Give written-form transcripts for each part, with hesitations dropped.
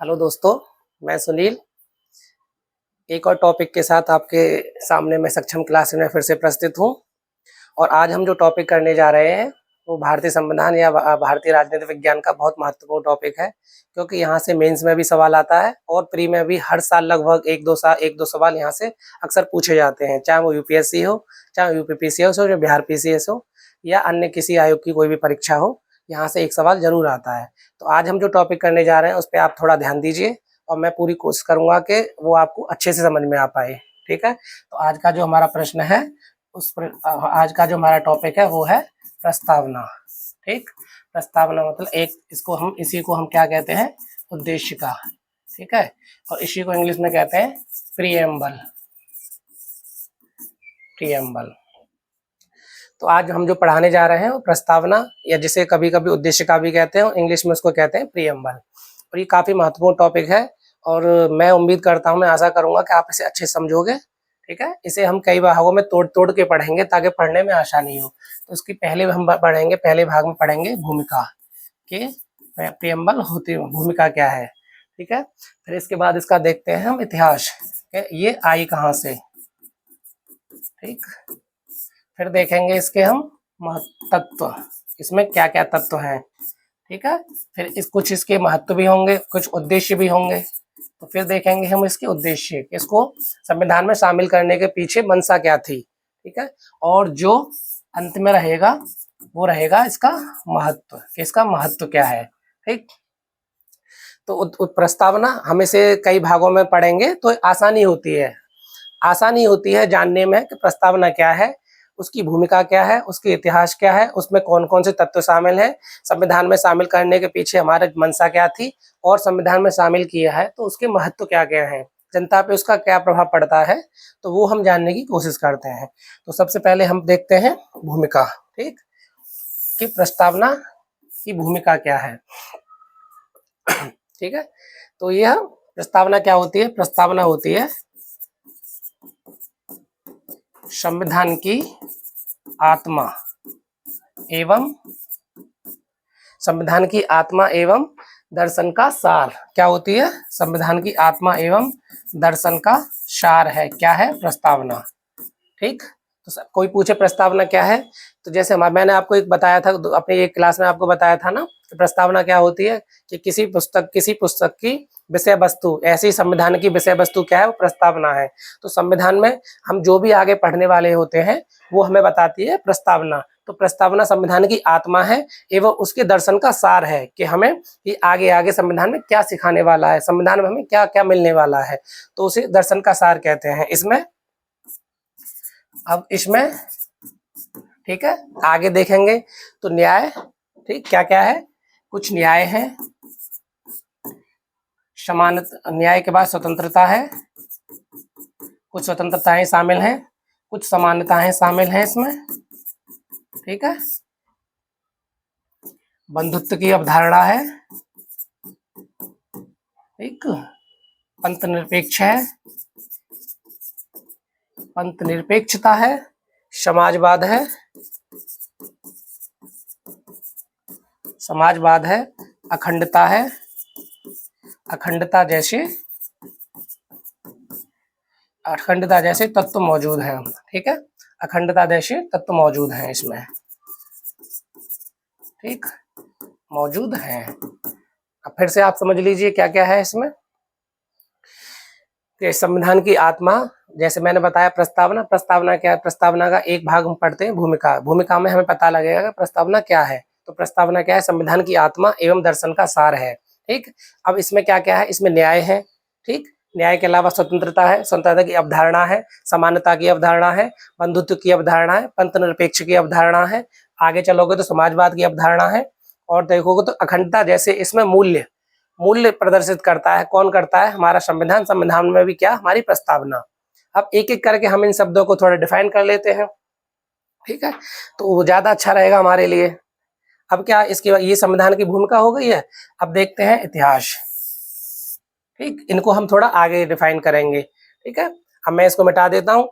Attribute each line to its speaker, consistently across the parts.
Speaker 1: Hello दोस्तों, मैं सुनील एक और टॉपिक के साथ आपके सामने मैं सक्षम क्लास में फिर से प्रस्तुत हूँ। और आज हम जो टॉपिक करने जा रहे हैं वो भारतीय संविधान या भारतीय राजनीतिक विज्ञान का बहुत महत्वपूर्ण टॉपिक है, क्योंकि यहाँ से मेंस में भी सवाल आता है और प्री में भी हर साल लगभग एक दो सवाल यहाँ से अक्सर पूछे जाते हैं, चाहे वो यूपीएससी हो, चाहे यूपीपीसीएस हो, या बिहार पीसीएस हो, या अन्य किसी आयोग की कोई भी परीक्षा हो, यहाँ से एक सवाल जरूर आता है। तो आज हम जो टॉपिक करने जा रहे हैं उस पर आप थोड़ा ध्यान दीजिए और मैं पूरी कोशिश करूंगा कि वो आपको अच्छे से समझ में आ पाए। ठीक है, तो आज का जो हमारा प्रश्न है आज का जो हमारा टॉपिक है वो है प्रस्तावना। ठीक, प्रस्तावना मतलब इसी को हम क्या कहते हैं, उद्देशिका। ठीक है, और इसी को इंग्लिश में कहते हैं प्रीएम्बल। तो आज हम जो पढ़ाने जा रहे हैं वो प्रस्तावना, या जिसे कभी कभी उद्देशिका भी कहते हैं, इंग्लिश में उसको कहते हैं प्रीएम्बल। और ये काफी महत्वपूर्ण टॉपिक है और मैं उम्मीद करता हूँ, मैं आशा करूंगा कि आप इसे अच्छे से समझोगे। ठीक है, इसे हम कई भागों में तोड़ तोड़ के पढ़ेंगे ताकि पढ़ने में आसानी हो। तो इसकी पहले भाग में पढ़ेंगे भूमिका कि प्रीएम्बल होती भूमिका क्या है। ठीक है, फिर इसके बाद इसका देखते हैं हम इतिहास, ये आई कहाँ से। ठीक, फिर देखेंगे इसके हम तत्व, इसमें क्या क्या तत्व हैं। ठीक है, फिर कुछ इसके महत्व भी होंगे, कुछ उद्देश्य भी होंगे। तो फिर देखेंगे हम इसके उद्देश्य, इसको संविधान में शामिल करने के पीछे मंशा क्या थी। ठीक है, और जो अंत में रहेगा वो रहेगा इसका महत्व, कि इसका महत्व क्या है। ठीक, तो प्रस्तावना हम इसे कई भागों में पढ़ेंगे तो आसानी होती है जानने में कि प्रस्तावना क्या है, उसकी भूमिका क्या है, उसके इतिहास क्या है, उसमें कौन कौन से तत्व शामिल हैं, संविधान में शामिल करने के पीछे हमारे मंशा क्या थी, और संविधान में शामिल किया है तो उसके महत्व क्या क्या है, जनता पे उसका क्या प्रभाव पड़ता है, तो वो हम जानने की कोशिश करते हैं। तो सबसे पहले हम देखते हैं भूमिका। ठीक, कि प्रस्तावना की भूमिका क्या है। ठीक है, तो यह प्रस्तावना क्या होती है, प्रस्तावना होती है संविधान की आत्मा एवं दर्शन का सार। क्या होती है, संविधान की आत्मा एवं दर्शन का सार है, क्या है, प्रस्तावना। ठीक, तो कोई पूछे प्रस्तावना क्या है, तो जैसे मैंने आपको एक बताया था, अपने एक क्लास में आपको बताया था ना कि प्रस्तावना क्या होती है, कि किसी पुस्तक की विषय वस्तु, ऐसी संविधान की विषय वस्तु क्या है, वो प्रस्तावना है। तो संविधान में हम जो भी आगे पढ़ने वाले होते हैं वो हमें बताती है प्रस्तावना। तो प्रस्तावना संविधान की आत्मा है एवं उसके दर्शन का सार है, कि हमें ये आगे संविधान में क्या सिखाने वाला है, संविधान में हमें क्या क्या मिलने वाला है, तो उसे दर्शन का सार कहते हैं। इसमें ठीक है, आगे देखेंगे तो न्याय। ठीक, क्या क्या है, कुछ न्याय है, समानता, न्याय के बाद स्वतंत्रता है, कुछ स्वतंत्रताएं शामिल हैं, कुछ समानताएं शामिल हैं इसमें। ठीक है, बंधुत्व की अवधारणा है, ठीक, पंथ निरपेक्षता है, समाजवाद है, अखंडता है, अखंडता जैसे तत्व मौजूद हैं। ठीक है, अखंडता जैसे तत्व मौजूद हैं इसमें। ठीक, मौजूद हैं। अब फिर से आप समझ लीजिए क्या क्या है इसमें। संविधान की आत्मा, जैसे मैंने बताया प्रस्तावना क्या है, प्रस्तावना का एक भाग हम पढ़ते हैं भूमिका में हमें पता लगेगा कि प्रस्तावना क्या है। तो प्रस्तावना क्या है, संविधान की आत्मा एवं दर्शन का सार है। ठीक, अब इसमें क्या क्या है, इसमें न्याय है। ठीक, न्याय के अलावा स्वतंत्रता की अवधारणा है, समानता की अवधारणा है, बंधुत्व की अवधारणा है, पंथ निरपेक्ष की अवधारणा है, आगे चलोगे तो समाजवाद की अवधारणा है, और देखोगे तो अखंडता जैसे इसमें मूल्य प्रदर्शित करता है। कौन करता है, हमारा संविधान में भी क्या, हमारी प्रस्तावना। अब एक एक करके हम इन शब्दों को थोड़ा डिफाइन कर लेते हैं। ठीक है, तो वो ज्यादा अच्छा रहेगा हमारे लिए। अब क्या, इसकी ये संविधान की भूमिका हो गई है। अब देखते हैं इतिहास। ठीक, इनको हम थोड़ा आगे डिफाइन करेंगे। ठीक है, अब मैं इसको मिटा देता हूँ,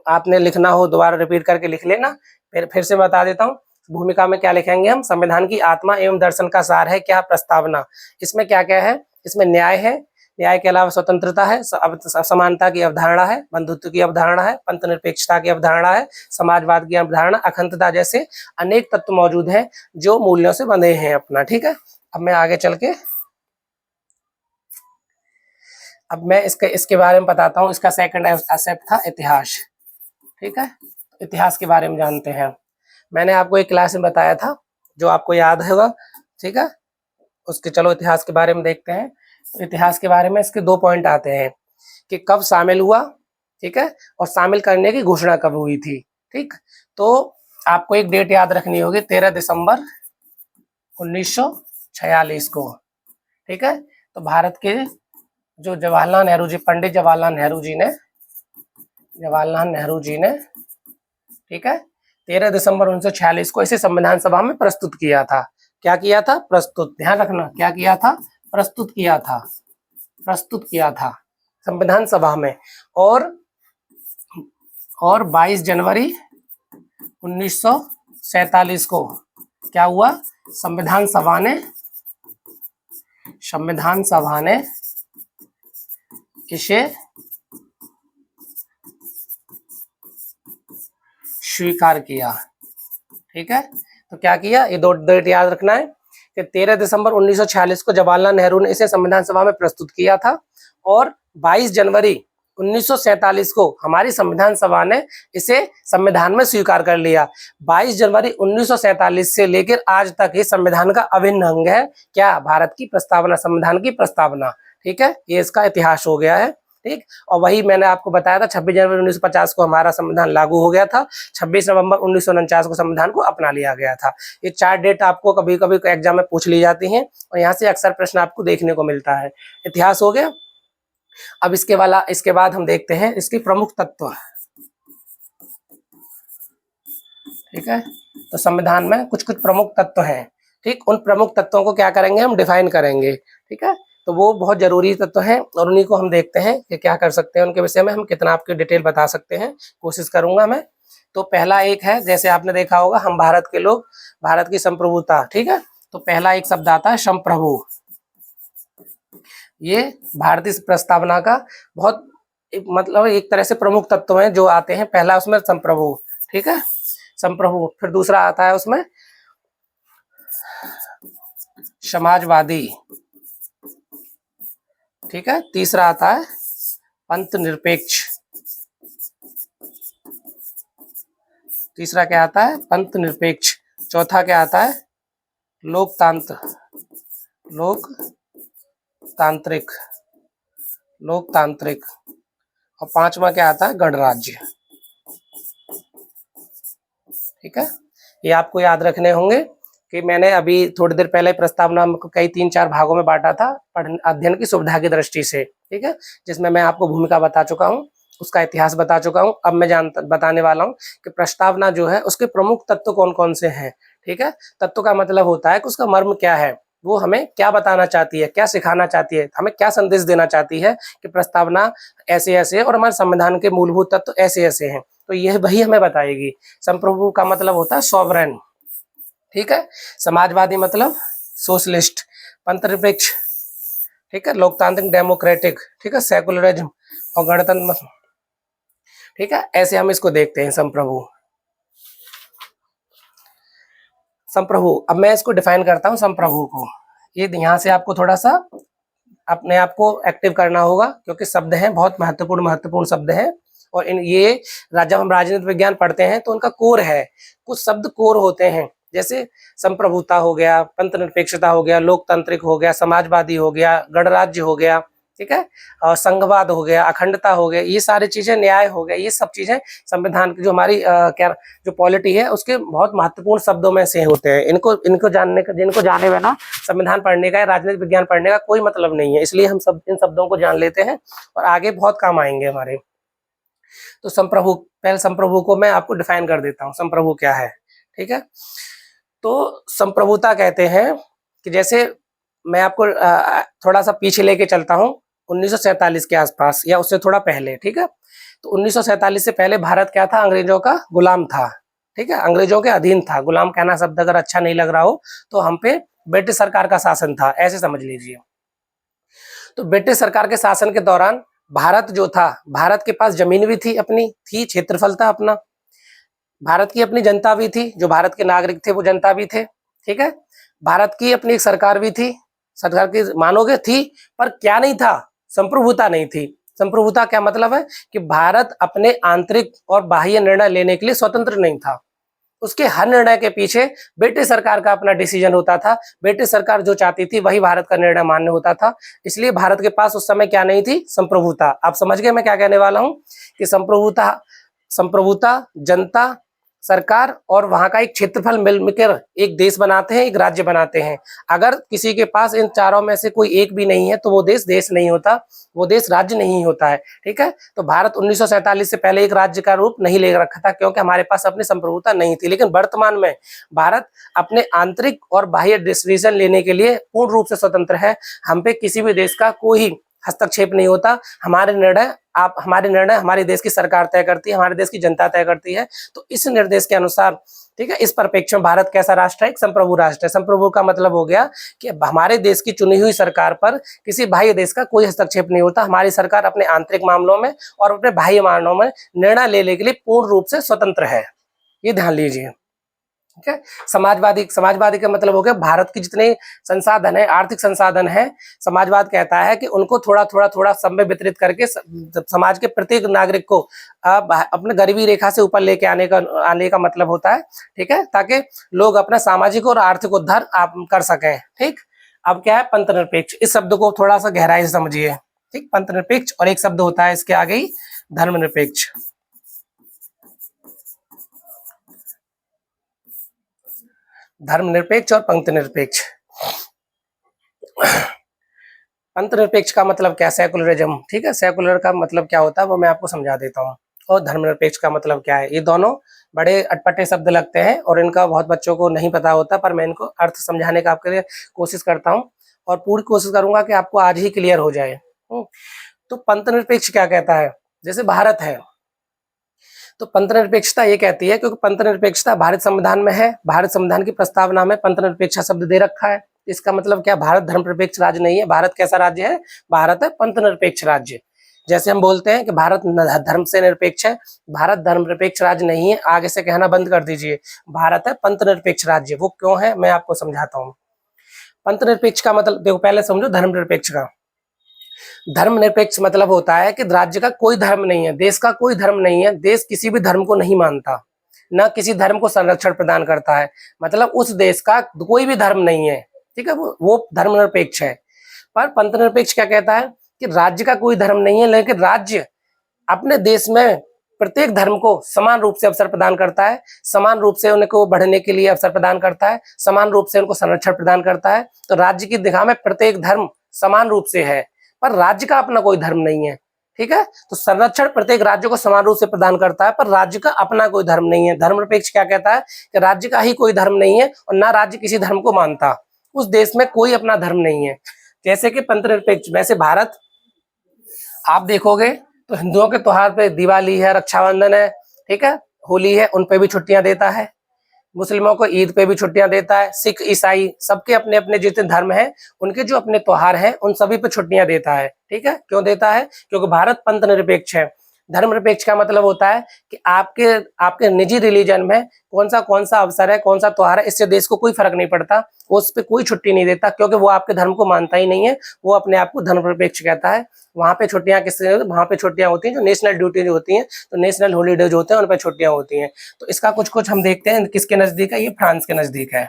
Speaker 1: आपने लिखना हो दोबारा रिपीट करके लिख लेना। फिर से बता देता हूँ, भूमिका में क्या लिखेंगे हम, संविधान की आत्मा एवं दर्शन का सार है क्या, प्रस्तावना। इसमें क्या क्या है, इसमें न्याय है, न्याय के अलावा स्वतंत्रता है, समानता की अवधारणा है, बंधुत्व की अवधारणा है, पंथ निरपेक्षता की अवधारणा है, समाजवाद की अवधारणा, अखंडता जैसे अनेक तत्व मौजूद हैं जो मूल्यों से बंधे हैं अपना। ठीक है, अब मैं आगे चल के अब मैं इसके बारे में बताता हूँ। इसका सेकंड एस्पेक्ट था इतिहास। ठीक है, इतिहास के बारे में जानते हैं। मैंने आपको एक क्लास में बताया था जो आपको याद होगा। ठीक है, उसके चलो इतिहास के बारे में देखते हैं। तो इतिहास के बारे में इसके 2 पॉइंट आते हैं कि कब शामिल हुआ, ठीक है, और शामिल करने की घोषणा कब हुई थी। ठीक, तो आपको एक डेट याद रखनी होगी, 13 दिसंबर 1946 को। ठीक है, तो भारत के जो जवाहरलाल नेहरू जी, पंडित जवाहरलाल नेहरू जी ने ठीक है 13 दिसंबर 1946 को इसे संविधान सभा में प्रस्तुत किया था। क्या किया था? प्रस्तुत, ध्यान रखना, क्या किया था? प्रस्तुत किया था संविधान सभा में। और 22 जनवरी 1947 को क्या हुआ? संविधान सभा ने इसे स्वीकार किया। ठीक है, तो क्या किया? ये 2 डेट याद रखना है कि 13 दिसंबर 1946 को जवाहरलाल नेहरू ने इसे संविधान सभा में प्रस्तुत किया था और 22 जनवरी 1947 को हमारी संविधान सभा ने इसे संविधान में स्वीकार कर लिया। 22 जनवरी 1947 से लेकर आज तक ये संविधान का अभिन्न अंग है। क्या? भारत की प्रस्तावना, संविधान की प्रस्तावना। ठीक है, ये इसका इतिहास हो गया है। ठीक, और वही मैंने आपको बताया था 26 जनवरी 1950 को हमारा संविधान लागू हो गया था, 26 नवंबर 1949 को संविधान को अपना लिया गया था। ये 4 डेट आपको कभी कभी एग्जाम में पूछ ली जाती हैं और यहाँ से अक्सर प्रश्न आपको देखने को मिलता है। इतिहास हो गया। अब इसके बाद हम देखते हैं इसके प्रमुख तत्व। ठीक है, तो संविधान में कुछ प्रमुख तत्व हैं। ठीक, उन प्रमुख तत्वों को क्या करेंगे? हम डिफाइन करेंगे। ठीक है, तो वो बहुत जरूरी तत्व हैं और उन्हीं को हम देखते हैं कि क्या कर सकते हैं उनके विषय में, हम कितना आपके डिटेल बता सकते हैं, कोशिश करूंगा मैं। तो पहला एक है, जैसे आपने देखा होगा, हम भारत के लोग, भारत की संप्रभुता। ठीक है, तो पहला एक शब्द आता है संप्रभु। ये भारतीय प्रस्तावना का बहुत मतलब एक तरह से प्रमुख तत्व हैं जो आते हैं। पहला उसमें संप्रभु। ठीक है, संप्रभु। फिर दूसरा आता है उसमें समाजवादी। ठीक है, तीसरा आता है पंथ निरपेक्ष। तीसरा क्या आता है? पंथ निरपेक्ष। चौथा क्या आता है? लोकतांत्रिक। और 5वां क्या आता है? गणराज्य। ठीक है, ये आपको याद रखने होंगे कि मैंने अभी थोड़ी देर पहले प्रस्तावना को कई 3-4 भागों में बांटा था अध्ययन की सुविधा की दृष्टि से। ठीक है, जिसमें मैं आपको भूमिका बता चुका हूँ, उसका इतिहास बता चुका हूँ। अब मैं बताने वाला हूँ कि प्रस्तावना जो है उसके प्रमुख तत्व कौन कौन से हैं। ठीक है, तत्व का मतलब होता है कि उसका मर्म क्या है, वो हमें क्या बताना चाहती है, क्या सिखाना चाहती है, हमें क्या संदेश देना चाहती है कि प्रस्तावना ऐसे ऐसे और हमारे संविधान के मूलभूत तत्व ऐसे ऐसे हैं। तो यह वही हमें बताएगी। संप्रभु का मतलब होता है सॉवरेन। ठीक है, समाजवादी मतलब सोशलिस्ट, पंथ निरपेक्ष, ठीक है, लोकतांत्रिक डेमोक्रेटिक, ठीक है, सेकुलरिज्म और गणतंत्र। ठीक है, ऐसे हम इसको देखते हैं संप्रभु। अब मैं इसको डिफाइन करता हूं संप्रभु को। ये यहाँ से आपको थोड़ा सा अपने आप को एक्टिव करना होगा क्योंकि शब्द हैं बहुत महत्वपूर्ण शब्द हैं और ये जब हम राजनीति विज्ञान पढ़ते हैं तो उनका कोर है। कुछ शब्द कोर होते हैं, जैसे संप्रभुता हो गया, पंथ निरपेक्षता हो गया, लोकतांत्रिक हो गया, समाजवादी हो गया, गणराज्य हो गया। ठीक है, और संघवाद हो गया, अखंडता हो गया, ये सारी चीजें, न्याय हो गया, ये सब चीजें संविधान की जो हमारी जो पॉलिटी है उसके बहुत महत्वपूर्ण शब्दों में से होते हैं। इनको जानने का, जिनको जाने बिना संविधान पढ़ने का या राजनीतिक विज्ञान पढ़ने का कोई मतलब नहीं है, इसलिए हम सब इन शब्दों को जान लेते हैं और आगे बहुत काम आएंगे हमारे। तो संप्रभु, पहले संप्रभु को मैं आपको डिफाइन कर देता हूँ, संप्रभु क्या है। ठीक है, तो संप्रभुता कहते हैं कि जैसे मैं आपको थोड़ा सा पीछे लेके चलता हूँ 1947 के आसपास या उससे थोड़ा पहले। ठीक है, तो 1947 से पहले भारत क्या था? अंग्रेजों का गुलाम था। ठीक है, अंग्रेजों के अधीन था। गुलाम कहना शब्द अगर अच्छा नहीं लग रहा हो तो हम पे ब्रिटिश सरकार का शासन था, ऐसे समझ लीजिए। तो ब्रिटिश सरकार के शासन के दौरान भारत जो था, भारत के पास जमीन भी थी, अपनी थी, क्षेत्रफल था अपना, भारत की अपनी जनता भी थी, जो भारत के नागरिक थे वो जनता भी थे, ठीक है। भारत की अपनी एक सरकार भी थी, सरकार की मानोगे थी, पर क्या नहीं था, संप्रभुता नहीं थी। संप्रभुता क्या मतलब है कि भारत अपने आंतरिक और बाह्य निर्णय लेने के लिए स्वतंत्र नहीं था, उसके हर निर्णय के पीछे ब्रिटिश सरकार का अपना डिसीजन होता था, ब्रिटिश सरकार जो चाहती थी वही भारत का निर्णय मान्य होता था। इसलिए भारत के पास उस समय क्या नहीं थी, संप्रभुता। आप समझ गए मैं क्या कहने वाला हूं कि संप्रभुता, संप्रभुता, जनता, सरकार और वहां का एक क्षेत्रफल मिलकर एक देश बनाते हैं, एक राज्य बनाते हैं। अगर किसी के पास इन चारों में से कोई एक भी नहीं है तो वो देश देश नहीं होता, वो देश राज्य नहीं होता है, ठीक है। तो भारत 1947 से पहले एक राज्य का रूप नहीं ले रखा था, क्योंकि हमारे पास अपनी संप्रभुता नहीं थी। लेकिन वर्तमान में भारत अपने आंतरिक और बाह्य डिसीजन लेने के लिए पूर्ण रूप से स्वतंत्र है। हम पे किसी भी देश का कोई हस्तक्षेप नहीं होता। हमारे निर्णय हमारे देश की सरकार तय करती है, हमारे देश की जनता तय करती है। तो इस निर्देश के अनुसार, ठीक है, इस परिप्रेक्ष्य में भारत कैसा राष्ट्र है, एक संप्रभु राष्ट्र है। संप्रभु का मतलब हो गया कि हमारे देश की चुनी हुई सरकार पर किसी बाह्य देश का कोई हस्तक्षेप नहीं होता। हमारी सरकार अपने आंतरिक मामलों में और अपने बाह्य मामलों में निर्णय लेने के लिए पूर्ण रूप से स्वतंत्र है, ये ध्यान लीजिए, ठीक है। समाजवादी, समाजवादी का मतलब हो गया भारत की जितने संसाधन है, आर्थिक संसाधन है, समाजवाद कहता है कि उनको थोड़ा थोड़ा थोड़ा सब में वितरित करके समाज के प्रत्येक नागरिक को अपने गरीबी रेखा से ऊपर लेके आने का मतलब होता है, ठीक है, ताकि लोग अपना सामाजिक और आर्थिक उद्धार आप कर सकें, ठीक। अब क्या है पंथनिरपेक्ष, इस शब्द को थोड़ा सा गहराई से समझिए, ठीक। पंथनिरपेक्ष और एक शब्द होता है इसके आगे ही धर्मनिरपेक्ष। धर्मनिरपेक्ष और पंथनिरपेक्ष। पंथनिरपेक्ष का मतलब क्या, सेकुलरिज्म, ठीक है। सेकुलर का मतलब क्या होता है वो मैं आपको समझा देता हूँ, और धर्मनिरपेक्ष का मतलब क्या है। ये दोनों बड़े अटपटे शब्द लगते हैं और इनका बहुत बच्चों को नहीं पता होता, पर मैं इनको अर्थ समझाने का आपके लिए कोशिश करता हूँ और पूरी कोशिश करूंगा कि आपको आज ही क्लियर हो जाए। तो पंथनिरपेक्ष क्या कहता है, जैसे भारत है तो पंथनिरपेक्षता ये कहती है, क्योंकि पंथनिरपेक्षता भारत संविधान में है, भारत संविधान की प्रस्तावना में पंथनिरपेक्ष शब्द दे रखा है। इसका मतलब क्या, भारत धर्मनिरपेक्ष राज्य नहीं है। भारत कैसा राज्य है, भारत है पंथनिरपेक्ष राज्य। जैसे हम बोलते हैं कि भारत धर्म से निरपेक्ष है, भारत धर्मनिरपेक्ष राज्य नहीं है, आगे से कहना बंद कर दीजिए, भारत है पंथनिरपेक्ष राज्य। वो क्यों है मैं आपको समझाता हूँ। पंथनिरपेक्ष का मतलब देखो, पहले समझो धर्मनिरपेक्ष का। धर्मनिरपेक्ष मतलब होता है कि राज्य का कोई धर्म नहीं है, देश का कोई धर्म नहीं है, देश किसी भी धर्म को नहीं मानता, न किसी धर्म को संरक्षण प्रदान करता है, मतलब उस देश का कोई भी धर्म नहीं है, ठीक है, वो धर्मनिरपेक्ष है। पर पंथनिरपेक्ष क्या कहता है कि राज्य का कोई धर्म नहीं है, लेकिन राज्य अपने देश में प्रत्येक धर्म को समान रूप से अवसर प्रदान करता है, समान रूप से उनको बढ़ने के लिए अवसर प्रदान करता है, समान रूप से उनको संरक्षण प्रदान करता है। तो राज्य की दिशा में प्रत्येक धर्म समान रूप से है, पर राज्य का अपना कोई धर्म नहीं है, ठीक है। तो संरक्षण प्रत्येक राज्य को समान रूप से प्रदान करता है, पर राज्य का अपना कोई धर्म नहीं है। धर्मनिरपेक्ष क्या कहता है कि राज्य का ही कोई धर्म नहीं है और ना राज्य किसी धर्म को मानता, उस देश में कोई अपना धर्म नहीं है। जैसे कि पंथनिरपेक्ष, वैसे भारत आप देखोगे तो हिंदुओं के त्योहार पे दिवाली है, रक्षाबंधन है, ठीक है, होली है, उन पे भी छुट्टियां देता है। मुस्लिमों को ईद पे भी छुट्टियां देता है, सिख ईसाई सबके अपने अपने जितने धर्म हैं उनके जो अपने त्योहार हैं उन सभी पे छुट्टियां देता है, ठीक है। क्यों देता है, क्योंकि भारत पंथनिरपेक्ष है। धर्मनिरपेक्ष का मतलब होता है कि आपके निजी रिलीजन में कौन सा अवसर है, कौन सा त्योहार है, इससे देश को कोई फर्क नहीं पड़ता, उस पर कोई छुट्टी नहीं देता, क्योंकि वो आपके धर्म को मानता ही नहीं है, वो अपने आप को धर्मनिरपेक्ष कहता है। वहां पे छुट्टियां वहां पे छुट्टियां होती हैं जो नेशनल ड्यूटी जो होती हैं, तो नेशनल हॉलीडे जो होते हैं उन पर छुट्टियां होती हैं। तो इसका कुछ हम देखते हैं किसके नजदीक है, ये फ्रांस के नजदीक है,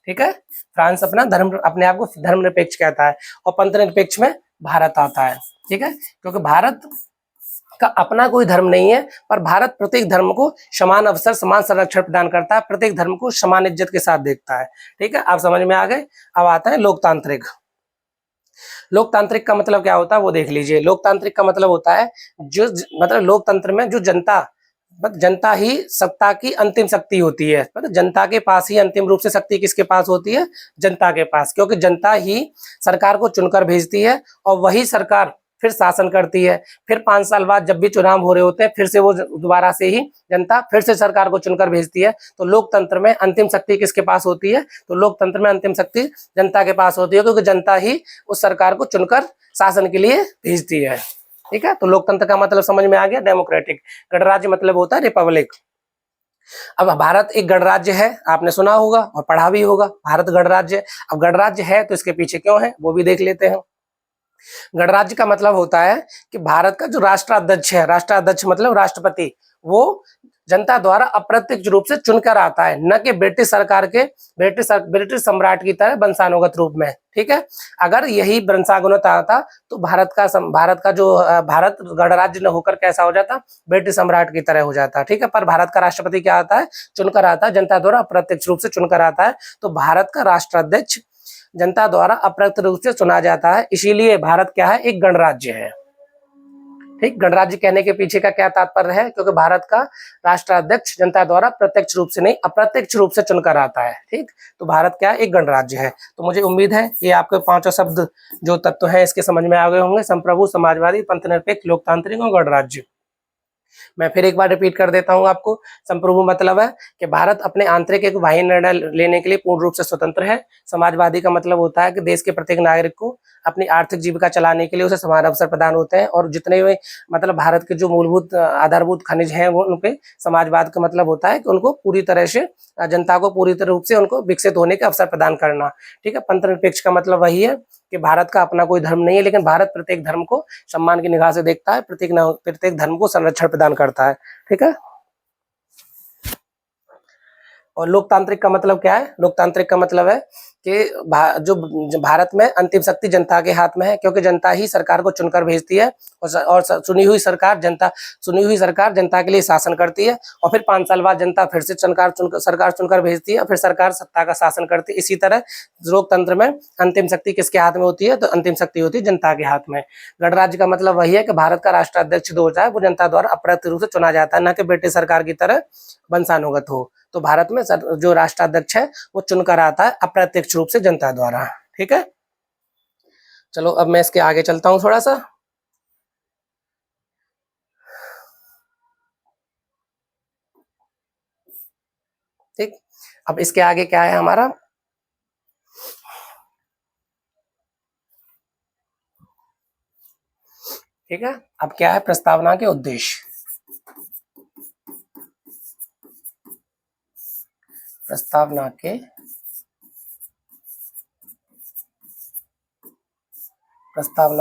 Speaker 1: ठीक है। फ्रांस अपने आप को धर्मनिरपेक्ष कहता है और पंथनिरपेक्ष में भारत आता है, ठीक है, क्योंकि भारत का अपना कोई धर्म नहीं है, पर भारत प्रत्येक धर्म को समान अवसर, समान संरक्षण प्रदान करता है, प्रत्येक धर्म को समान इज्जत के साथ देखता है, ठीक है। आप समझ में आ गए। अब आता है लोकतांत्रिक। लोकतांत्रिक का मतलब क्या होता है वो देख लीजिए। लोकतांत्रिक का मतलब होता है जो मतलब लोकतंत्र में जो जनता ही सत्ता की अंतिम शक्ति होती है, मतलब जनता के पास ही अंतिम रूप से शक्ति किसके पास होती है, जनता के पास, क्योंकि जनता ही सरकार को चुनकर भेजती है और वही सरकार फिर शासन करती है, फिर 5 साल बाद जब भी चुनाव हो रहे होते हैं फिर से वो दोबारा से ही जनता फिर से सरकार को चुनकर भेजती है। तो लोकतंत्र में अंतिम शक्ति किसके पास होती है? तो लोकतंत्र में अंतिम शक्ति जनता के पास होती है, क्योंकि जनता ही उस सरकार को चुनकर शासन के लिए भेजती है। ठीक है, तो लोकतंत्र का मतलब समझ में आ गया। डेमोक्रेटिक, गणराज्य मतलब होता है रिपब्लिक। अब भारत एक गणराज्य है, आपने सुना होगा और पढ़ा भी होगा, भारत गणराज्य। अब गणराज्य है तो इसके पीछे क्यों है वो भी देख लेते हैं। गणराज्य का मतलब होता है कि भारत का जो राष्ट्राध्यक्ष है, राष्ट्राध्यक्ष मतलब राष्ट्रपति, वो जनता द्वारा अप्रत्यक्ष रूप से चुनकर आता है, न कि ब्रिटिश सरकार के ब्रिटिश सम्राट की तरह वंशानुगत रूप में। ठीक है, अगर यही वंशानुगत आता तो भारत गणराज्य न होकर कैसा हो जाता? ब्रिटिश सम्राट की तरह हो जाता। ठीक है, पर भारत का राष्ट्रपति क्या आता है? चुनकर आता है, जनता द्वारा अप्रत्यक्ष रूप से चुनकर आता है। तो भारत का राष्ट्राध्यक्ष जनता द्वारा अप्रत्यक्ष रूप से चुना जाता है, इसीलिए भारत क्या है? एक गणराज्य है। ठीक, गणराज्य कहने के पीछे का क्या तात्पर्य है? क्योंकि भारत का राष्ट्राध्यक्ष जनता द्वारा प्रत्यक्ष रूप से नहीं अप्रत्यक्ष रूप से चुनकर आता है। ठीक, तो भारत क्या है? एक गणराज्य है। तो मुझे उम्मीद है ये आपके पांचों शब्द जो तत्व हैं इसके समझ में आ गए होंगे। संप्रभु, समाजवादी, पंथनिरपेक्ष, लोकतांत्रिक और गणराज्य। मैं फिर एक बार रिपीट कर देता हूं आपको। संप्रभु मतलब है कि भारत अपने आंतरिक एक बाह्य निर्णय लेने के लिए पूर्ण रूप से स्वतंत्र है। समाजवादी का मतलब होता है कि देश के प्रत्येक नागरिक को अपनी आर्थिक जीविका चलाने के लिए उसे समान अवसर प्रदान होते हैं, और जितने भी मतलब भारत के जो मूलभूत आधारभूत खनिज हैं वो उनपे समाजवाद का मतलब होता है कि उनको पूरी तरह से जनता को पूरी तरह रूप से उनको विकसित होने के अवसर प्रदान करना। ठीक है, पंथनिरपेक्ष का मतलब वही है कि भारत का अपना कोई धर्म नहीं है, लेकिन भारत प्रत्येक धर्म को सम्मान की निगाह से देखता है, प्रत्येक धर्म को संरक्षण प्रदान करता है। ठीक है, और लोकतांत्रिक का मतलब क्या है? लोकतांत्रिक का मतलब है कि जो भारत में अंतिम शक्ति जनता के हाथ में है, क्योंकि जनता ही सरकार को चुनकर भेजती है, और चुनी हुई सरकार जनता के लिए शासन करती है, और फिर 5 साल बाद जनता फिर से सरकार चुनकर भेजती है, और फिर सरकार सत्ता का शासन करती है। इसी तरह लोकतंत्र में अंतिम शक्ति किसके हाथ में होती है? तो अंतिम शक्ति होती है जनता के हाथ में। गणराज्य का मतलब वही है कि भारत का राष्ट्राध्यक्ष जो होता है वो जनता द्वारा अप्रत्यक्ष रूप से चुना जाता है, न कि ब्रिटिश सरकार की तरह वंशानुगत हो। तो भारत में जो राष्ट्राध्यक्ष है वो चुनकर आता है अप्रत्यक्ष रूप से जनता द्वारा। ठीक है, चलो अब मैं इसके आगे चलता हूं थोड़ा सा। ठीक, अब इसके आगे क्या है हमारा? ठीक है, अब क्या है? प्रस्तावना के उद्देश्य। प्रस्तावना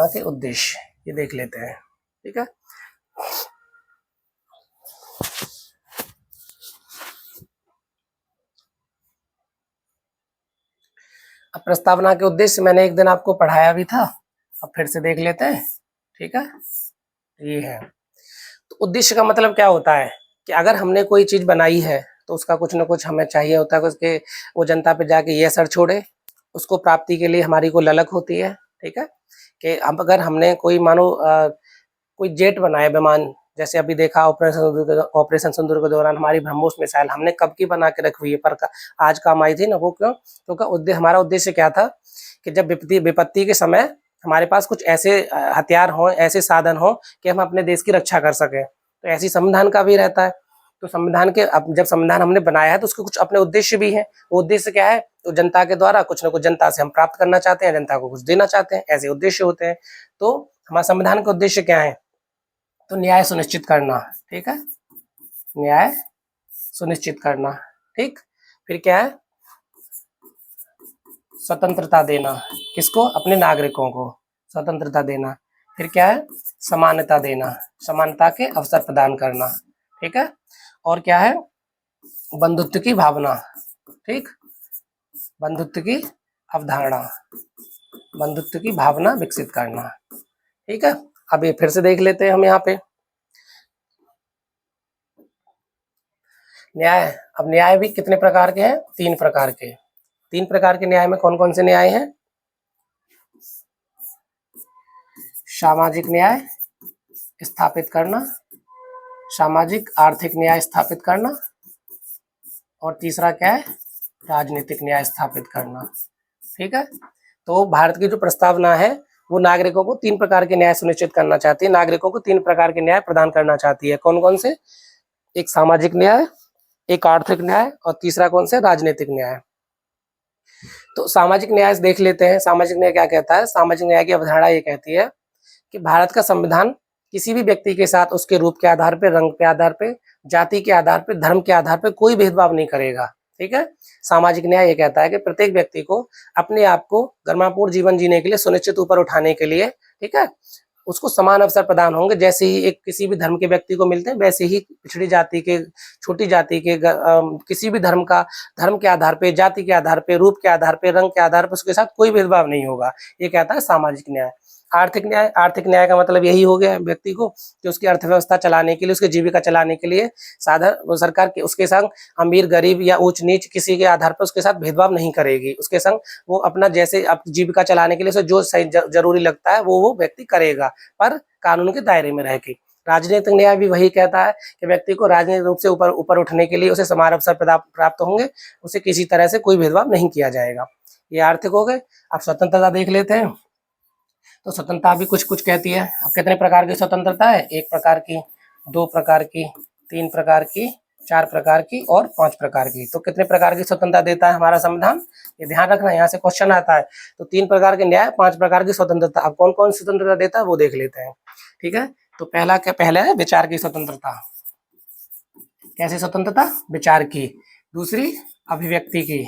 Speaker 1: के उद्देश्य ये देख लेते हैं। ठीक है, अब प्रस्तावना के उद्देश्य मैंने एक दिन आपको पढ़ाया भी था, अब फिर से देख लेते हैं। ठीक है, ये है। तो उद्देश्य का मतलब क्या होता है कि अगर हमने कोई चीज बनाई है तो उसका कुछ ना कुछ हमें चाहिए होता है, उसके वो जनता पे जाके ये असर छोड़े, उसको प्राप्ति के लिए हमारी को ललक होती है। ठीक है, कि अब अगर हमने कोई मानो कोई जेट बनाया विमान, जैसे अभी देखा ऑपरेशन सिंदूर के दौरान हमारी ब्रह्मोस मिसाइल हमने कब की बना के रखी हुई है, पर आज काम आई थी ना। वो क्यों? क्योंकि हमारा उद्देश्य क्या था कि जब विपत्ति के समय हमारे पास कुछ ऐसे हथियार हों, ऐसे साधन हों कि हम अपने देश की रक्षा कर सकें। तो ऐसी संविधान का भी रहता है। तो संविधान के अब जब संविधान हमने बनाया है तो उसके कुछ अपने उद्देश्य भी हैं। वो उद्देश्य क्या है? तो जनता के द्वारा कुछ ना कुछ जनता से हम प्राप्त करना चाहते हैं, जनता को कुछ देना चाहते हैं, ऐसे उद्देश्य होते हैं। तो हमारे संविधान का उद्देश्य क्या है? तो न्याय सुनिश्चित करना। ठीक है, न्याय सुनिश्चित करना। ठीक, फिर क्या है? स्वतंत्रता देना। किसको? अपने नागरिकों को स्वतंत्रता देना। फिर क्या है? समानता देना, समानता के अवसर प्रदान करना। ठीक है, और क्या है? बंधुत्व की भावना। ठीक, बंधुत्व की अवधारणा, बंधुत्व की भावना विकसित करना। ठीक है, अब ये फिर से देख लेते हैं हम यहाँ पे न्याय। अब न्याय भी कितने प्रकार के हैं? 3 प्रकार के। 3 प्रकार के न्याय में कौन कौन से न्याय हैं? सामाजिक न्याय स्थापित करना, सामाजिक आर्थिक न्याय स्थापित करना, और तीसरा क्या है? राजनीतिक न्याय स्थापित करना। ठीक है, तो भारत की जो प्रस्तावना है वो नागरिकों को 3 प्रकार के न्याय सुनिश्चित करना चाहती है, नागरिकों को 3 प्रकार के न्याय प्रदान करना चाहती है। कौन-कौन से? एक सामाजिक न्याय, एक आर्थिक न्याय और तीसरा कौन सा? राजनीतिक न्याय। तो सामाजिक न्याय देख लेते हैं। सामाजिक न्याय क्या कहता है? सामाजिक न्याय की अवधारणा ये कहती है कि भारत का संविधान किसी भी व्यक्ति के साथ उसके रूप के आधार पे, रंग के आधार पे, जाति के आधार पे, धर्म के आधार पे कोई भेदभाव नहीं करेगा। ठीक है? सामाजिक न्याय ये कहता है कि प्रत्येक व्यक्ति को अपने आप को गरिमापूर्ण जीवन जीने के लिए, सुनिश्चित ऊपर उठाने के लिए, ठीक है, उसको समान अवसर प्रदान होंगे। जैसे ही एक किसी भी धर्म के व्यक्ति को मिलते हैं, वैसे ही पिछड़ी जाति के, छोटी जाति के, किसी भी धर्म का, धर्म के आधार पे, जाति के आधार पे, रूप के आधार पे, रंग के आधार पे उसके साथ कोई भेदभाव नहीं होगा। ये कहता है सामाजिक न्याय। आर्थिक न्याय, आर्थिक न्याय का मतलब यही हो गया व्यक्ति को कि उसकी अर्थव्यवस्था चलाने के लिए, उसकी जीविका चलाने के लिए साधन सरकार के उसके संग अमीर गरीब या ऊंच नीच किसी के आधार पर उसके साथ भेदभाव नहीं करेगी। उसके संग वो अपना जैसे जीविका चलाने के लिए उसे जो सही जरूरी लगता है वो व्यक्ति करेगा, पर कानून के दायरे में रह के। राजनीतिक न्याय भी वही कहता है कि व्यक्ति को राजनीतिक रूप से ऊपर उठने के लिए उसे समान अवसर प्राप्त होंगे, उसे किसी तरह से कोई भेदभाव नहीं किया जाएगा। ये आर्थिक हो गए। अब स्वतंत्रता देख लेते हैं। तो स्वतंत्रता भी कुछ कहती है। अब कितने प्रकार की स्वतंत्रता है? 1 प्रकार की, 2 प्रकार की, 3 प्रकार की, 4 प्रकार की और 5 प्रकार की। तो कितने प्रकार की स्वतंत्रता देता है हमारा संविधान? ये ध्यान रखना, यहाँ से क्वेश्चन आता है। तो 3 प्रकार के न्याय, 5 प्रकार की स्वतंत्रता। अब कौन कौन स्वतंत्रता देता है वो देख लेते हैं। ठीक है? तो पहला है विचार की स्वतंत्रता। कैसी स्वतंत्रता? विचार की। दूसरी अभिव्यक्ति की।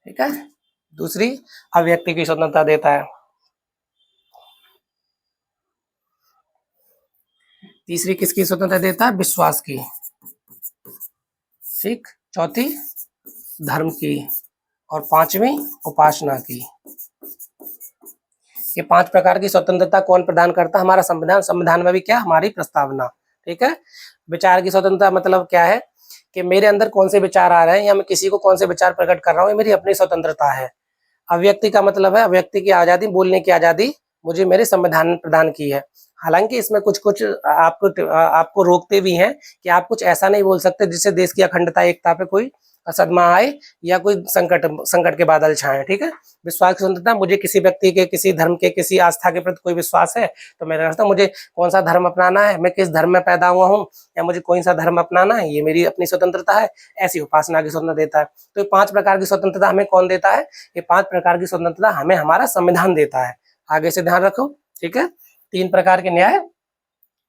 Speaker 1: ठीक है? दूसरी अभिव्यक्ति की स्वतंत्रता देता है। तीसरी किसकी स्वतंत्रता देता है? विश्वास की। ठीक। चौथी धर्म की और 5वीं उपासना की। ये 5 प्रकार की स्वतंत्रता कौन प्रदान करता है? हमारा संविधान। संविधान में भी क्या? हमारी प्रस्तावना। ठीक है? विचार की स्वतंत्रता मतलब क्या है कि मेरे अंदर कौन से विचार आ रहे हैं या मैं किसी को कौन से विचार प्रकट कर रहा हूँ, ये मेरी अपनी स्वतंत्रता है। अभिव्यक्ति का मतलब है अभिव्यक्ति की आजादी, बोलने की आजादी मुझे मेरे संविधान ने प्रदान की है। हालांकि इसमें कुछ आपको रोकते भी हैं कि आप कुछ ऐसा नहीं बोल सकते जिससे देश की अखंडता, एकता पे कोई सदमा आए या कोई संकट के बादल छाए। ठीक है? विश्वास की स्वतंत्रता, मुझे किसी व्यक्ति के, किसी धर्म के, किसी आस्था के प्रति कोई विश्वास है तो मैं कहता हूँ मुझे कौन सा धर्म अपनाना है, मैं किस धर्म में पैदा हुआ हूँ या मुझे कौन सा धर्म अपनाना है, ये मेरी अपनी स्वतंत्रता है। ऐसी उपासना की स्वतंत्रता देता है। तो ये 5 प्रकार की स्वतंत्रता हमें कौन देता है? ये 5 प्रकार की स्वतंत्रता हमें हमारा संविधान देता है। आगे से ध्यान रखो। ठीक है? 3 प्रकार के न्याय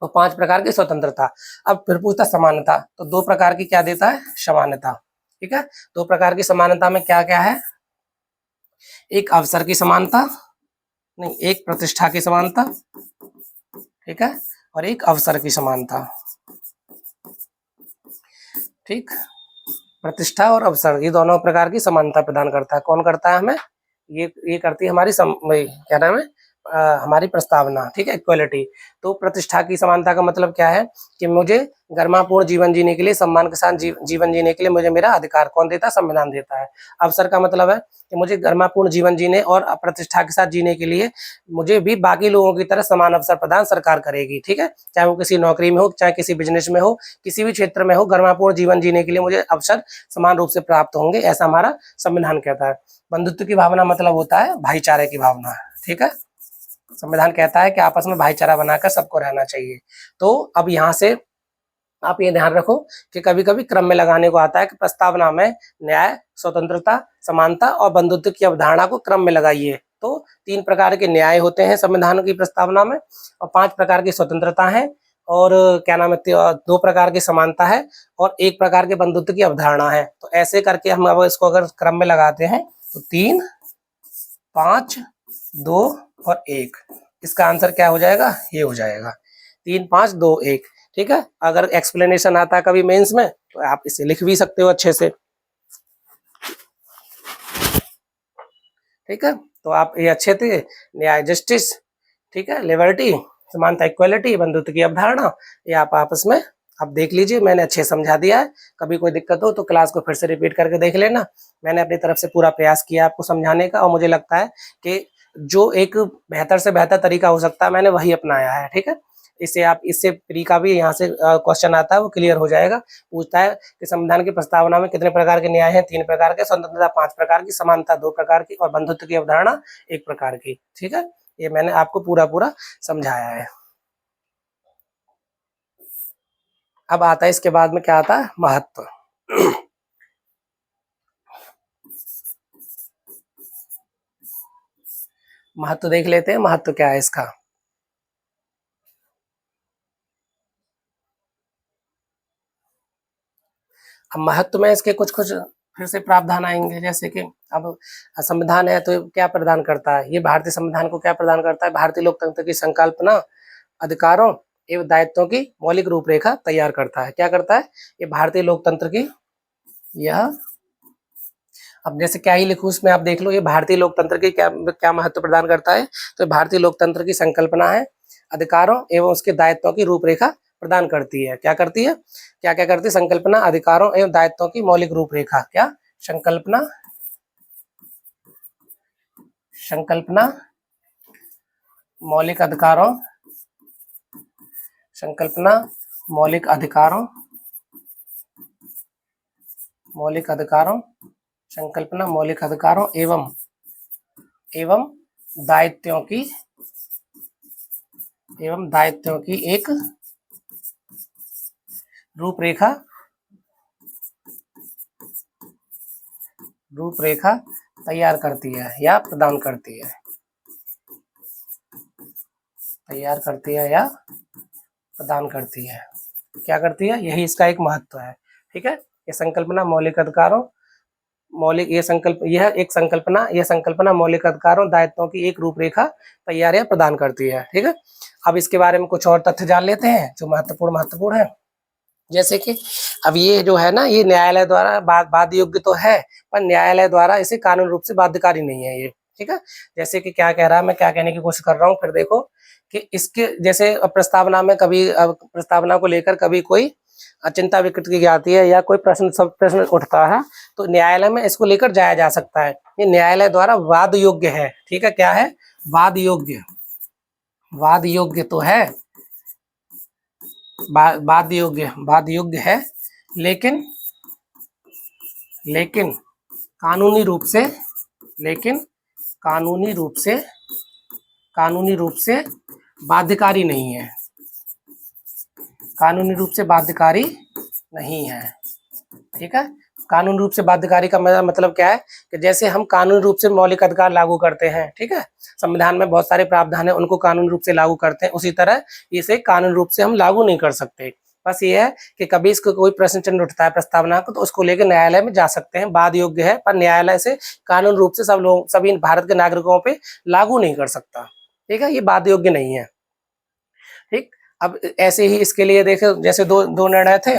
Speaker 1: और 5 प्रकार की स्वतंत्रता। अब फिर पूछता समानता, तो 2 प्रकार की क्या देता है? समानता। ठीक है? 2 प्रकार की समानता में क्या क्या है? एक अवसर की समानता, नहीं, एक प्रतिष्ठा की समानता, ठीक है, और एक अवसर की समानता। ठीक? प्रतिष्ठा और अवसर, ये दोनों प्रकार की समानता प्रदान करता है। कौन करता है हमें? ये करती है हमारी क्या नाम है, हमारी प्रस्तावना। ठीक है? इक्वलिटी। तो प्रतिष्ठा की समानता का मतलब क्या है कि मुझे गरिमापूर्ण जीवन जीने के लिए, सम्मान के साथ जीवन जीने के लिए मुझे मेरा अधिकार कौन देता है? संविधान देता है। अवसर का मतलब है कि मुझे गरिमापूर्ण जीवन जीने और प्रतिष्ठा के साथ जीने के लिए मुझे भी बाकी लोगों की तरह समान अवसर प्रदान सरकार करेगी। ठीक है? चाहे वो किसी नौकरी में हो, चाहे किसी बिजनेस में हो, किसी भी क्षेत्र में हो, गरिमापूर्ण जीवन जीने के लिए मुझे अवसर समान रूप से प्राप्त होंगे, ऐसा हमारा संविधान कहता है। बंधुत्व की भावना मतलब होता है भाईचारे की भावना। ठीक है? संविधान कहता है कि आपस में भाईचारा बनाकर सबको रहना चाहिए। तो अब यहाँ से आप ये ध्यान रखो कि कभी-कभी क्रम में लगाने को आता है कि प्रस्तावना में न्याय, स्वतंत्रता, समानता और बंधुत्व की अवधारणा को क्रम में लगाइए। तो 3 प्रकार के न्याय होते हैं संविधान की प्रस्तावना में और 5 प्रकार की स्वतंत्रता है और क्या नाम है, 2 प्रकार की समानता है और 1 प्रकार के बंधुत्व की अवधारणा है। तो ऐसे करके हम अब इसको अगर क्रम में लगाते हैं तो 3, 5, 2 और 1, इसका आंसर क्या हो जाएगा? ये हो जाएगा 3, 5, 2, 1। ठीक है? अगर एक्सप्लेनेशन आता है कभी मेंस में तो आप इसे लिख भी सकते हो अच्छे से। ठीक है? तो आप ये अच्छे थे, न्याय जस्टिस, ठीक है, लिबर्टी, समानता इक्वलिटी, बंधुत्व की अवधारणा, ये आप आपस में आप देख लीजिए। मैंने अच्छे समझा दिया है। कभी कोई दिक्कत हो तो क्लास को फिर से रिपीट करके देख लेना। मैंने अपनी तरफ से पूरा प्रयास किया आपको समझाने का और मुझे लगता है कि जो एक बेहतर से बेहतर तरीका हो सकता है मैंने वही अपनाया है। ठीक है? इससे आप इससे प्री का भी यहाँ से क्वेश्चन आता है, वो क्लियर हो जाएगा। पूछता है कि संविधान की प्रस्तावना में कितने प्रकार के न्याय हैं? 3 प्रकार के, स्वतंत्रता 5 प्रकार की, समानता 2 प्रकार की और बंधुत्व की अवधारणा 1 प्रकार की। ठीक है, ये मैंने आपको पूरा समझाया है। अब आता है इसके बाद में क्या आता है? महत्व। महत्व देख लेते हैं, महत्व क्या है इसका। अब महत्व में इसके कुछ फिर से प्रावधान आएंगे, जैसे कि अब संविधान है तो क्या प्रदान करता है? ये भारतीय संविधान को क्या प्रदान करता है? भारतीय लोकतंत्र की संकल्पना, अधिकारों एवं दायित्वों की मौलिक रूपरेखा तैयार करता है। क्या करता है? ये भारतीय लोकतंत्र की, यह, अब जैसे क्या ही लिखूं इसमें, आप देख लो, ये भारतीय लोकतंत्र की क्या क्या महत्व प्रदान करता है? तो भारतीय लोकतंत्र की संकल्पना है, अधिकारों एवं उसके दायित्वों की रूपरेखा प्रदान करती है। क्या करती है? क्या क्या करती है? संकल्पना, अधिकारों एवं दायित्वों की मौलिक रूपरेखा। क्या? संकल्पना, संकल्पना, मौलिक अधिकारों, संकल्पना, मौलिक अधिकारों, मौलिक अधिकारों, संकल्पना, मौलिक अधिकारों एवं दायित्वों की, एवं दायित्वों की एक रूपरेखा, रूपरेखा तैयार करती है या प्रदान करती है, तैयार करती है या प्रदान करती है। क्या करती है? यही इसका एक महत्व है। ठीक है, ये संकल्पना, मौलिक अधिकारों, मौलिक, ये संकल्प, यह एक संकल्पना, यह संकल्पना मौलिक अधिकारों, दायित्वों की एक रूपरेखा तैयार या प्रदान करती है। ठीक है, अब इसके बारे में कुछ और तथ्य जान लेते हैं जो महत्वपूर्ण है। जैसे कि अब ये जो है ना, ये न्यायालय द्वारा बाध्य योग्य तो है, पर न्यायालय द्वारा इसे कानून रूप से बाध्यकारी नहीं है ये। ठीक है, जैसे कि क्या कह रहा है, मैं क्या कहने की कोशिश कर रहा हूँ, फिर देखो कि इसके जैसे प्रस्तावना में कभी प्रस्तावना को लेकर कभी कोई चिंता व्यक्त की जाती है या कोई प्रश्न उठता है, तो न्यायालय में इसको लेकर जाया जा सकता है। ये न्यायालय द्वारा वाद योग्य है। ठीक है, क्या है? वाद योग्य, वाद योग्य तो है, वाद योग्य है, लेकिन कानूनी रूप से, लेकिन कानूनी रूप से बाध्यकारी नहीं है, कानूनी रूप से बाध्यकारी नहीं है। ठीक है, कानूनी रूप से बाध्यकारी का मतलब क्या है कि जैसे हम कानूनी रूप से मौलिक अधिकार लागू करते हैं, ठीक है, संविधान में बहुत सारे प्रावधान है, उनको कानूनी रूप से लागू करते हैं, उसी तरह इसे कानूनी रूप से हम लागू नहीं कर सकते। बस ये है कि कभी इसको कोई प्रश्न चिन्ह उठता है प्रस्तावना को, तो उसको लेकर न्यायालय में जा सकते हैं, वाद योग्य है, पर न्यायालय से कानूनी रूप से सभी भारत के नागरिकों पे लागू नहीं कर सकता। ठीक है, ये वाद योग्य नहीं है। ठीक, अब ऐसे ही इसके लिए देखे, जैसे दो निर्णय थे।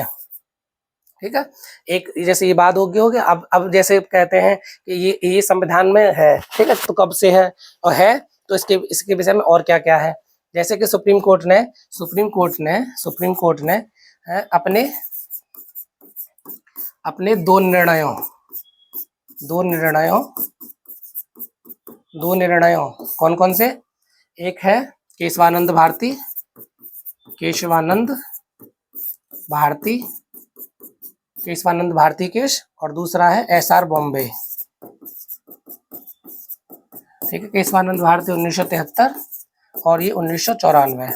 Speaker 1: ठीक है, एक जैसे ये बात हो गया। अब जैसे कहते हैं कि ये संविधान में है, ठीक है, तो कब से है और है, तो इसके विषय में और क्या क्या है। जैसे कि सुप्रीम कोर्ट ने अपने दो निर्णयों कौन कौन से? एक है केशवानंद भारती केस, और दूसरा है एसआर बॉम्बे। ठीक है, केशवानंद भारती 1973 और ये 1994।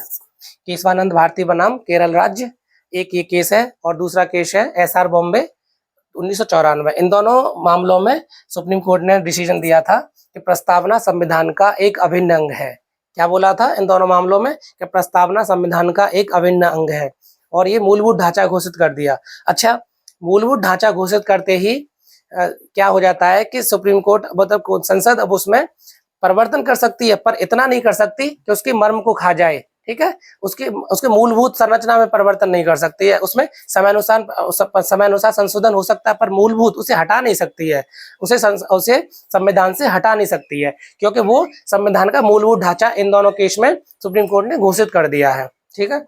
Speaker 1: केशवानंद भारती बनाम केरल राज्य, एक ये केस है, और दूसरा केस है एसआर बॉम्बे 1994। इन दोनों मामलों में सुप्रीम कोर्ट ने डिसीजन दिया था कि प्रस्तावना संविधान का एक अभिन्न अंग है। क्या बोला था इन दोनों मामलों में? कि प्रस्तावना संविधान का एक अभिन्न अंग है, और ये मूलभूत ढांचा घोषित कर दिया। अच्छा, मूलभूत ढांचा घोषित करते ही क्या हो जाता है कि सुप्रीम कोर्ट मतलब संसद अब उसमें परिवर्तन कर सकती है, पर इतना नहीं कर सकती कि उसके मर्म को खा जाए। ठीक है, उसके मूलभूत संरचना में परिवर्तन नहीं कर सकती है, उसमें समयानुसार संशोधन हो सकता है, पर मूलभूत उसे हटा नहीं सकती है, उसे संविधान से हटा नहीं सकती है, क्योंकि वो संविधान का मूलभूत ढांचा इन दोनों केस में सुप्रीम कोर्ट ने घोषित कर दिया है। ठीक है,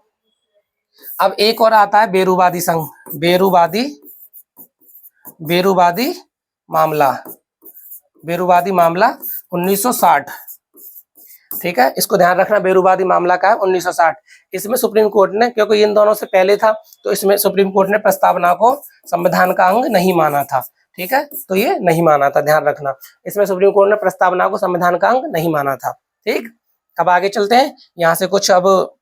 Speaker 1: अब एक और आता है बेरूवादी मामला 1960। ठीक है, इसको ध्यान रखना। बेरूबादी मामला का है 1960। इसमें सुप्रीम कोर्ट ने, क्योंकि इन दोनों से पहले था, तो इसमें सुप्रीम कोर्ट ने प्रस्तावना को संविधान का अंग नहीं माना था। ठीक है, तो ये नहीं माना था, ध्यान रखना। इसमें सुप्रीम कोर्ट ने प्रस्तावना को संविधान का अंग नहीं माना था। ठीक, अब आगे चलते हैं। यहाँ से कुछ अब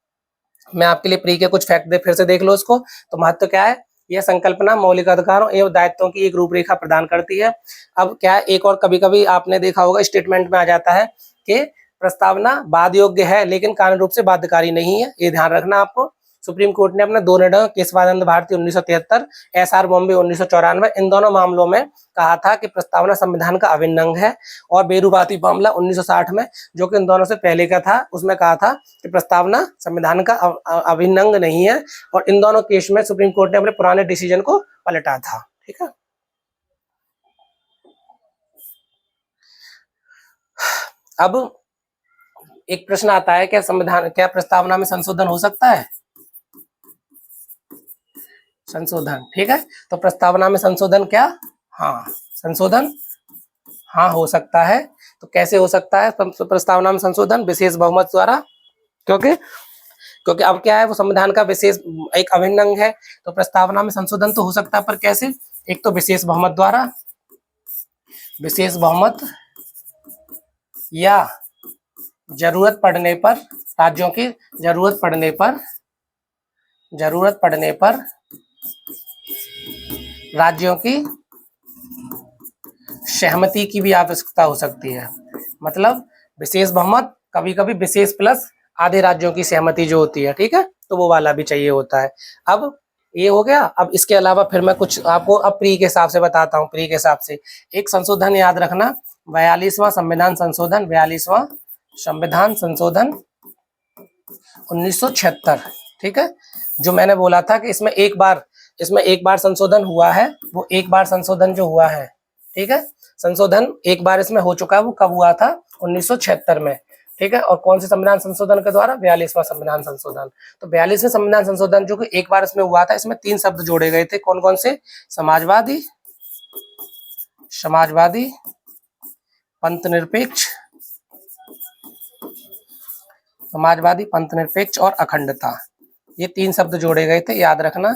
Speaker 1: मैं आपके लिए प्री के कुछ फैक्ट फिर से देख लो इसको। तो महत्व क्या है, यह संकल्पना मौलिक अधिकारों एवं दायित्वों की एक रूपरेखा प्रदान करती है। अब क्या है, एक और कभी कभी आपने देखा होगा स्टेटमेंट में आ जाता है कि प्रस्तावना वाद योग्य है लेकिन कानूनी रूप से बाध्यकारी नहीं है, ये ध्यान रखना आपको। सुप्रीम कोर्ट ने अपने 2 निर्णयों, केशवानंद भारती 1973, एसआर बॉम्बे 1994, इन दोनों मामलों में कहा था कि प्रस्तावना संविधान का अभिन्न अंग है। और बेरूबादी मामला 1960 में, जो कि इन दोनों से पहले का था, उसमें कहा था कि प्रस्तावना संविधान का अभिन्न अंग नहीं है। और इन दोनों केस में सुप्रीम कोर्ट ने अपने पुराने डिसीजन को पलटा था। ठीक है, अब एक प्रश्न आता है, क्या प्रस्तावना में संशोधन हो सकता है? संशोधन, ठीक है, तो प्रस्तावना में संशोधन क्या? हाँ, संशोधन हाँ हो सकता है। तो कैसे हो सकता है प्रस्तावना में संशोधन? विशेष बहुमत द्वारा। क्योंकि अब क्या है, वो संविधान का विशेष एक अभिन्न अंग है, तो प्रस्तावना में संशोधन तो हो सकता है, पर कैसे? एक तो विशेष बहुमत द्वारा, विशेष बहुमत, या जरूरत पड़ने पर, राज्यों की जरूरत पड़ने पर राज्यों की सहमति की भी आवश्यकता हो सकती है। मतलब विशेष बहुमत, कभी कभी विशेष प्लस आधे राज्यों की सहमति जो होती है, ठीक है, तो वो वाला भी चाहिए होता है। अब ये हो गया। अब इसके अलावा फिर मैं कुछ आपको अब प्री के हिसाब से बताता हूँ। प्री के हिसाब से एक संशोधन याद रखना, 42वां संविधान संशोधन, 42वां संविधान संशोधन 1976। ठीक है, जो मैंने बोला था कि इसमें एक बार संशोधन हुआ है, वो एक बार संशोधन जो हुआ है, ठीक है, संशोधन एक बार इसमें हो चुका है। वो कब हुआ था? 1976 में। ठीक है, और कौन से संविधान संशोधन के द्वारा? 42वां संविधान संशोधन। तो 42वें संविधान संशोधन जो कि एक बार इसमें हुआ था, इसमें 3 शब्द जोड़े गए थे। कौन कौन से? समाजवादी, पंथ निरपेक्ष और अखंडता, ये 3 शब्द जोड़े गए थे, याद रखना।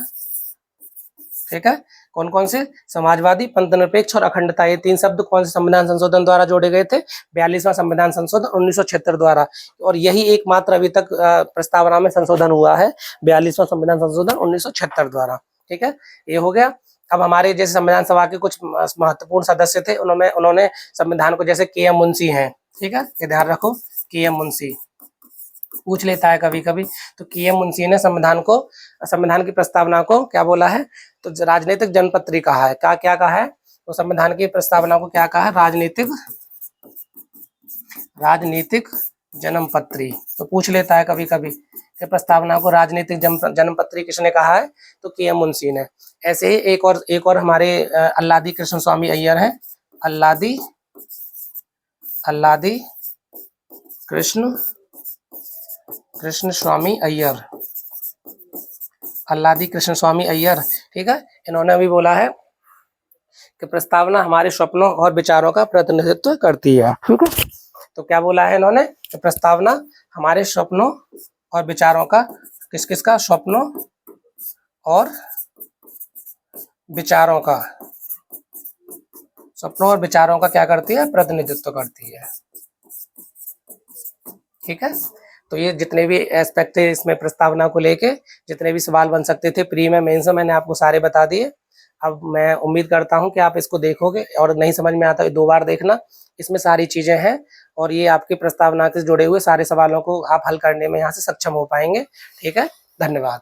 Speaker 1: ठीक है, कौन कौन से? समाजवादी, पंथ निरपेक्ष और अखंडता, ये 3 शब्द कौन से संविधान संशोधन द्वारा जोड़े गए थे? 42वां संविधान संशोधन 1976 द्वारा। और यही एकमात्र अभी तक प्रस्तावना में संशोधन हुआ है, 42वां संविधान संशोधन 1976 द्वारा। ठीक है, ये हो गया। अब हमारे जैसे संविधान सभा के कुछ महत्वपूर्ण सदस्य थे, उन्होंने संविधान को, जैसे के एम मुंशी हैं, ठीक है, ये ध्यान रखो, के एम मुंशी पूछ लेता है कभी कभी। तो के एम मुंशी ने संविधान की प्रस्तावना को क्या बोला है? तो राजनीतिक जनपत्री कहा है। क्या कहा है? तो संविधान की प्रस्तावना को क्या कहा है? राजनीतिक जन्मपत्री। तो पूछ लेता है कभी कभी कि प्रस्तावना को राजनीतिक जन्मपत्री किसने कहा है? तो के एम मुंशी ने। ऐसे ही एक और हमारे अल्लादी कृष्ण स्वामी अय्यर हैं, अल्लादी कृष्ण स्वामी अय्यर, अल्लादी कृष्ण स्वामी अय्यर। ठीक है, इन्होंने भी बोला है कि प्रस्तावना हमारे स्वप्नों और विचारों का प्रतिनिधित्व करती है। ठीक है, तो क्या बोला है इन्होंने? कि प्रस्तावना हमारे स्वप्नों और विचारों का, किसका? स्वप्नों और विचारों का क्या करती है? प्रतिनिधित्व करती है। ठीक है, तो ये जितने भी एस्पेक्ट थे इसमें प्रस्तावना को लेके, जितने भी सवाल बन सकते थे प्री में, मेंस में, मैंने आपको सारे बता दिए। अब मैं उम्मीद करता हूं कि आप इसको देखोगे, और नहीं समझ में आता है 2 बार देखना, इसमें सारी चीजें हैं, और ये आपकी प्रस्तावना से जुड़े हुए सारे सवालों को आप हल करने में यहाँ से सक्षम हो पाएंगे। ठीक है, धन्यवाद।